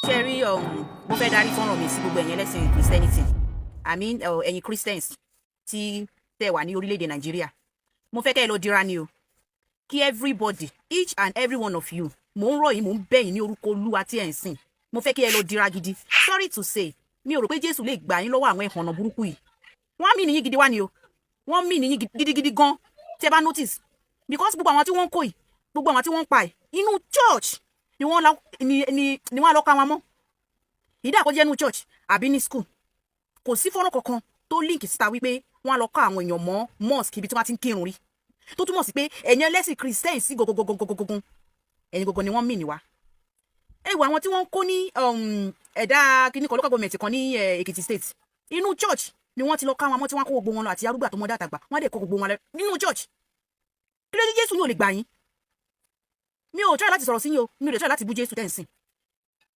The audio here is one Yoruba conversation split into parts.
Cherry, mo fẹ́ darí fọ́nrán mi sí gbogbo ẹ̀yin ẹlẹ́sìn Christianity. I mean, ẹ̀yin Christians tí tẹ́ wà ní orílẹ̀-èdè Nàìjíríà. Mo fẹ́ kẹ́ ẹ lọ dira ni o. Kí everybody, each and every one of you, mo ń rọ̀ yín, mo ń bẹ̀ yín ní orúkọ Olúwa tí ẹ̀ ń sìn. Mo fẹ́ kí ẹ lọ dira gidi. Sorry to say, mi ò rò pé Jésù lè gbà yín lọ́wọ́ àwọn ẹ̀hànnà burúkú yìí. Wọ́n mì níyìn gidi wá ni o. Wọ́n mì níyìn gidigidi gan. Tẹ́ bá notice. Because gbogbo àwọn tí wọ́n ń kó yìí, gbogbo àwọn tí wọ́n ń pa yìí, inú church ni wọ́n lọ ká wọn mọ́. Ìdá kó jẹ́ inú church àbí ní school. Kò sí fọ́nrán kankan tó link síta wípé wọ́n lọ ká àwọn èèyàn mọ́ mosque ibi tí wọ́n ti ń kírun rí. Tó túmọ̀ sí pé ẹ̀yin ẹlẹ́sìn Christian sí gogogogogogogun. Ẹ̀yin gogo ni wọ́n mì ní wa. Ẹ wo àwọn tí wọ́n kó ní ẹ̀dá kíní kan local government kan ní Èkìtì state. Inú church ni wọ́n ti lọ ká wọn mọ́ tí wọ́n kó gbogbo wọn lọ àti arúgbó àtọmọdé àtàgbà. Wọ́n dẹ̀ kó gbogbo wọn lọ nínú church. Kí ló dé Jésù yóò lè gbà yín? Mi ò try láti sọ̀rọ̀ sí yín o, mi ò lè try láti bú Jésù tẹ́ǹsìn.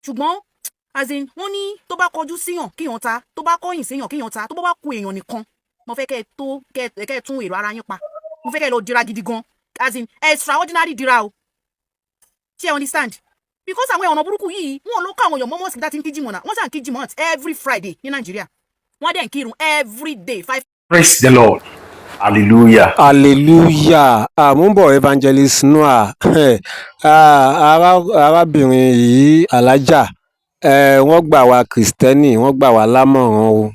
Ṣùgbọ́n as in wọ́n ní tó bá kọjú síyàn kíyàn ta, tó bá kọ̀yìn síyàn kíyàn ta, tó bá kú èèyàn nìkan. Mo fẹ́ kẹ́ ẹ tún èrò ara yín pa. Mo fẹ́ kẹ́ ẹ lọ dira gidi gan. As in extraordinary dira o. Ṣé ẹ understand? Because àwọn ọ̀nà burúkú yìí wọ́n ló ká àwọn èèyàn mọ́ mosque that ń kí Jímọ̀ náà. Wọ́n ṣàn kí Jímọ̀ every Friday ní Nàìjíríà. Wọ́n dẹ̀ ń kírun every day 5. Praise the Lord. Hallelujah. Hallelujah. Àmúbọ̀ evangelist Noah. Arábìnrin yìí Alhaja. Wọ́n gbà wá Kristiani, wọ́n gbà wá lámọ̀ràn o.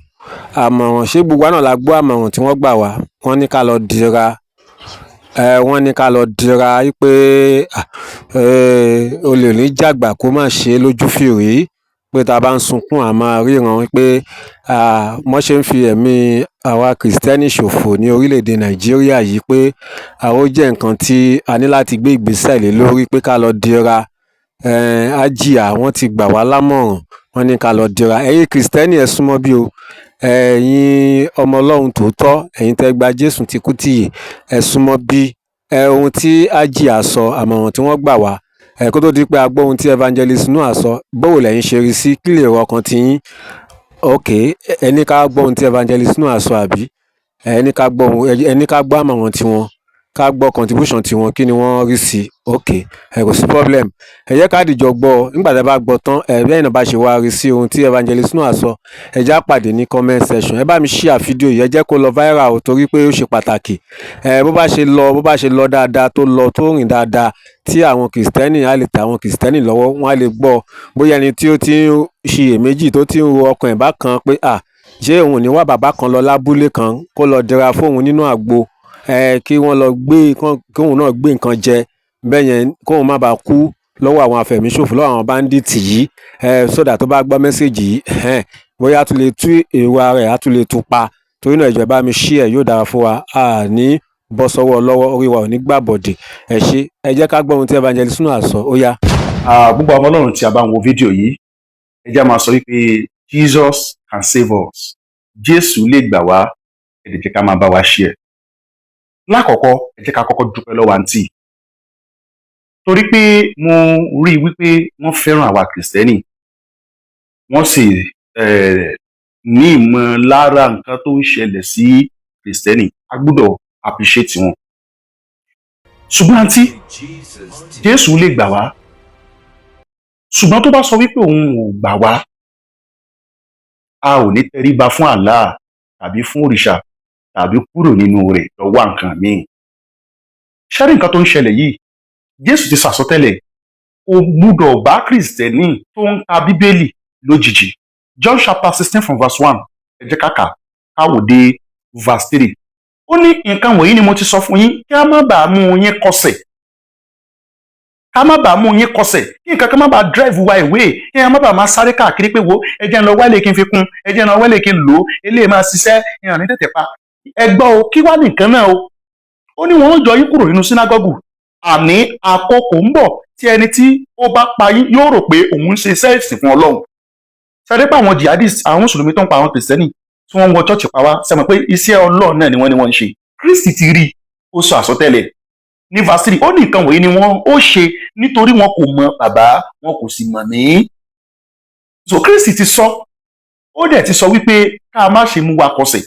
Àmọ̀ràn ṣé gbogbo àná la gbọ́ àmọ̀ràn tí wọ́n gbà wá. Wọ́n ní ká lọ dira. Wọ́n ní ká lọ dira wípé olè ní jàgbà kó má ṣe lójú fìrí. Pé tá a bá ń sunkún a máa ríran wípé wọ́n ṣe ń fi ẹ̀mí àwa Kristiani ṣòfò ní orílẹ̀-èdè Nàìjíríà yìí pé ó jẹ́ nǹkan tí a ní láti gbé ìgbésẹ̀ lé lórí pé ká lọ dira. Àjíà wọ́n ti gbà wá lámọ̀ràn, wọ́n ní ká lọ dira. Ẹ̀yin Kristiani ẹ súnmọ́ bí o. Ẹ̀yin ọmọ Ọlọ́run tòótọ́, ẹ̀yin tẹ́ gba Jésù ti kú tìyè, ẹ súnmọ́ bí. Ohun tí Àjíà sọ, àmọ̀ràn tí wọ́n gbà wá. Kó tó di pé a gbọ́ ohun tí evangelist Noah sọ, báwo lẹ̀yin ṣe rí sí kí lè rọ ọkàn ti yín? Okay, ẹni ká gbọ́ ohun tí evangelist Noah sọ àbí? Ẹni ká gbọ́ àmọ̀ràn tiwọn, ká gbọ́ contribution tiwọn, kí ni wọ́n rí sí? Okay, kò sí problem. Ẹ jẹ́ ká dìjọ gbọ́, nígbà tí ẹ bá gbọ́ tán, bẹ́ẹ̀ náà bá ṣe wá rí sí ohun tí evangelist Noah sọ, ẹ já pàdé ní comment section. Ẹ bá mi share fídíò yìí, ẹ jẹ́ kó lọ viral o, torí pé ó ṣe pàtàkì. Bó bá ṣe lọ dáadáa, tó rìn dáadáa, tí àwọn Kristiani á lè ta àwọn Kristiani lọ́wọ́, wọ́n á lè gbọ́. Bóyá ẹni tí ó ti ń ṣiyèméjì tó ti ń ro ọkàn ẹ̀ bákan pé ṣé òun ò ní wá bàbá kan lọ lábúlé kan kó lọ dira fóun nínú àgbo, kí wọ́n lọ kí òun náà gbé nǹkan jẹ bẹ́ẹ̀ yẹn, kóun má bàa kú lọ́wọ́ àwọn afẹ̀míṣòfò, lọ́wọ́ àwọn bandits yìí, sódà tó bá gbọ́ mẹ́sẹ̀gì yìí, bóyá a tún lè tú èrò ara ẹ̀, a tún lè tú pa. Torí náà ìjọba bá mi share, yóò dára fún wa. Ní bọ́ sọ́wọ́ lọ́wọ́, orí wa ò ní gbàbọ̀dè. Ẹ ṣé, ẹ jẹ́ ká gbọ́ ohun tí evangelist Noah sọ, ó yá. Gbogbo ọmọ Ọlọ́run tí a bá ń wo fídíò yìí, ẹ jẹ́ máa sọ wípé Jesus can save us. Jésù lè gbà wá, ẹ jẹ́ ká máa bá wa share. Lákọ̀ọ́kọ́, ẹ jẹ́ ká kọ́kọ́ dúpẹ́ lọ́wọ́ àǹtí. Torí pé mo rí wípé wọ́n fẹ́ràn àwa Kristiani. Wọ́n sì ní ìmọ̀lára nǹkan tó ń ṣẹlẹ̀ sí Kristiani. A gbọ́dọ̀ appreciate wọn. Ṣùgbọ́n àǹtí, Jésù lè gbà wá. Ṣùgbọ́n tó bá sọ wípé òun ò gbà wá, a ò ní tẹríba fún Allah tàbí fún òrìṣà tàbí kúrò nínú rẹ̀ lọ wá nǹkan míì. Ṣẹ́rí nǹkan tó ń ṣẹlẹ̀ yìí, Jésù ti sàsọtẹ́lẹ̀, kò gbọ́dọ̀ bá Kristiani tó ń ka Bíbélì lójijì. John chapter 16 from verse 1, ẹ jẹ́ ká wò dé verse 3. Ó ní nǹkan wọ̀nyí ni mo ti sọ fún yín kí a má bàa mú yín kọsẹ̀. Ká má bàa mú yín kọsẹ̀, kí nǹkan kan má bàa drive wa away, kí a má bàa máa sáré káàkiri pé wo ẹ jẹ́ n lọ wálé kí n fi kún, ẹ jẹ́ n lọ wálé kí n lò ó, eléyìí máa ṣiṣẹ́, ìrìn ní tètè pa. Ẹ gbọ́ o, kí wá nìkan náà o. Ó ní wọn ó jọ yín kúrò nínú sínágọ́gù. Àní àkókò ń bọ̀ tí ẹni tí ó bá pa yín yóò rò pé òun ń ṣe iṣẹ́ ìsìn fún Ọlọ́run. Ṣé pé àwọn jihadists, àwọn mùsùlùmí tó ń pa àwọn Kristiani tí wọ́n ń wọ church pa wá, ṣe mọ̀ pé iṣẹ́ Ọlọ́run náà ni wọ́n ń ṣe. Kristi ti rí, ó sọ àsọtẹ́lẹ̀ ní verse 3. Ó ní nǹkan wọ̀nyí ni wọ́n ó ṣe nítorí wọn kò mọ bàbá, wọn kò sì mọ̀ mí. So Kristi ti sọ, ó dẹ̀ ti sọ wípé ká má ṣe mú wa kọsẹ̀.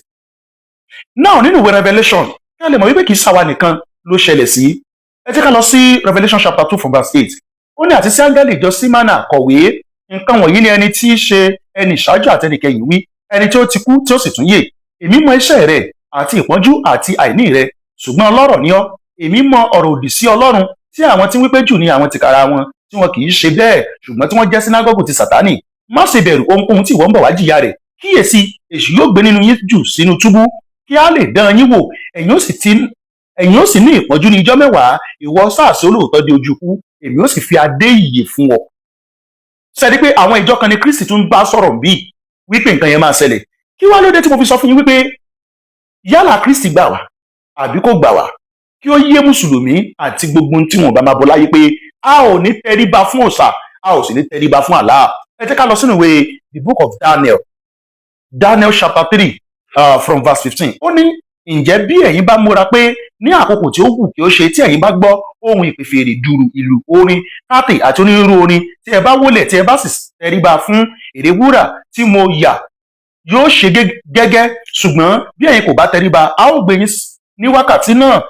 Now nínú ìwé Revelation, kí a lè mọ̀ wípé kì í ṣàwa nìkan ló ṣẹlẹ̀ sí. Ẹ jẹ́ ká lọ sí Revelation chapter 2 from verse 8. Ó ní àti sí áńgẹ́lì ìjọ Símánà kọ̀wé nǹkan wọ̀nyí ni ẹni tí í ṣe ẹni ìṣáájú àtẹnìkẹyìn wí, ẹni tí ó ti kú tí ó sì tún yè. Èmi mọ iṣẹ́ rẹ àti ìpọ́njú àti àìní rẹ, ṣùgbọ́n ọlọ́rọ̀ ni ọ́. Èmi mọ ọ̀rọ̀ òdì sí Ọlọ́run tí àwọn tí wípé jù ní àwọn tìkára wọn, tí wọn kì í ṣe bẹ́ẹ̀, ṣùgbọ́n tí wọ́n jẹ́ sínágọ́gù ti Sátánì. Má ṣe bẹ̀rù ohunkóhun tí ìwọ ń bọ̀ wá jìyà rẹ̀. Kíyèsí, èṣù yóò gbé nínú yín jù sínú túbú, kí a lè dán yín wò, ẹ̀yin ó sì ní ìpọ́njú ní ijọ́ mẹ́wàá. Ìwọ sáàsì olóòótọ́ di ojú ikú, èmi ó sì fi adé ìyè fún ọ. Ṣẹ́ni pé àwọn ìjọ kan ní Kristi tún bá sọ̀rọ̀ bí wípé nǹkan yẹn máa ṣẹlẹ̀. Kí wá lóde tí mo fi sọ fún yín wípé yálà Kristi gbà wá àbí kò gbà wá, kí ó yé mùsùlùmí àti gbogbo tí wọn bá máa bọ láyé pé a ò ní tẹríba fún òòṣà, a ò sì ní tẹríba fún Allah. Ẹ jẹ́ ká lọ sínú ìwé the book of Daniel chapter 3 from verse 15. Ó ní, ǹjẹ́ bí ẹ̀yin bá múra pé ní àkókò tí ó wù kí ó ṣe, tí ẹ̀yin bá gbọ́ ohun ìpè fèrè, dùrù, ìlù, orin, káàtì àti onírúurú orin, tí ẹ bá wólẹ̀, tí ẹ bá sì tẹríba fún ère wúrà tí mo yà, yóò ṣe gẹ́gẹ́. Ṣùgbọ́n bí ẹ̀yin kò bá tẹríba, a ó gbé yín ní wákàtí náà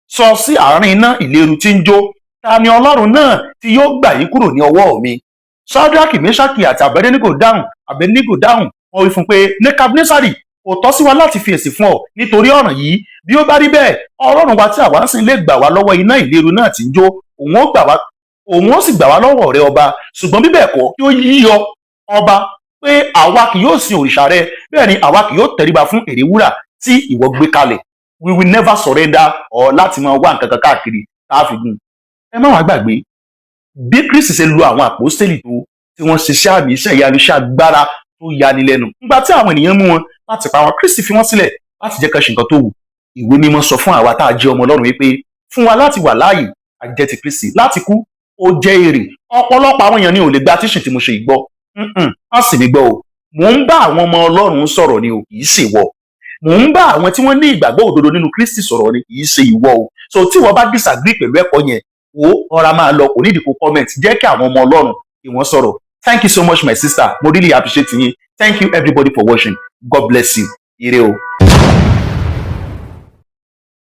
sọ sí àárín iná ìléru tí ń jó. Ta ni Ọlọ́run náà tí yóò gbà yín kúrò ní ọwọ́ mi? Ṣádraki, Méṣákì àti Abednego dáhùn, wọ́n wí fún pé, Nebukadnesari, kò tọ́ sí wa láti fi èsì fún ọ nítorí ọ̀ràn yìí. Bí ó bá rí bẹ́ẹ̀, Ọlọ́run wa tí àwa ń sìn lè gbà wá lọ́wọ́ iná ìléru náà tí ń jó, òun ó sì gbà wá lọ́wọ́ rẹ ọba. Ṣùgbọ́n bí bẹ́ẹ̀ kọ́, kí ó yí ọ ọba pé àwa kì yóò sin òrìṣà rẹ, bẹ́ẹ̀ ni àwa kì yóò tẹríba fún ère wúrà tí ìwọ gbé kalẹ̀. We will never surrender or láti máa wá nǹkan kan káàkiri tá a fi gùn. Ẹ má wàá gbàgbé bí Kristi ṣe lo àwọn àpọ́stélì tó, tí wọ́n ṣiṣẹ́ àmì, iṣẹ́ ìyanu, iṣẹ́ agbára tó yani lẹ́nu. Nígbà tí àwọn ènìyàn mú wọn láti pa wọn, Kristi fi wọ́n sílẹ̀ láti jẹ́ ká ṣe nǹkan tó wù. Ìwé mímọ́ sọ fún àwa tá a jẹ́ ọmọ Ọlọ́run wípé fún wa láti wà láàyè a jẹ́ ti Kristi, láti kú ó jẹ́ èrè. Ọ̀pọ̀lọpọ̀ àwọn èèyàn ni ò lè gba tíṣìn tí mo ṣe ìgbọ́. Wọ́n sì mí gbọ́ o. Mò ń bá àwọn ọmọ Ọlọ́run sọ̀rọ̀ ni o, kì í ṣe ìwọ. Mò ń bá àwọn tí wọ́n ní ìgbàgbọ́ òdodo nínú Kristi sọ̀rọ̀ ni, kì í ṣe ìwọ o. So tí wọ́n bá disagree pẹ̀lú ẹ̀kọ́ yẹn, ọ̀rá máa lọ, kò ní ìdíkò comment, jẹ́ kí àwọn ọmọ Ọlọ́run kí wọ́n sọ̀rọ̀. Thank you so much my sister, mo really appreciate yín. Thank you everybody for watching. God bless you. Ire o.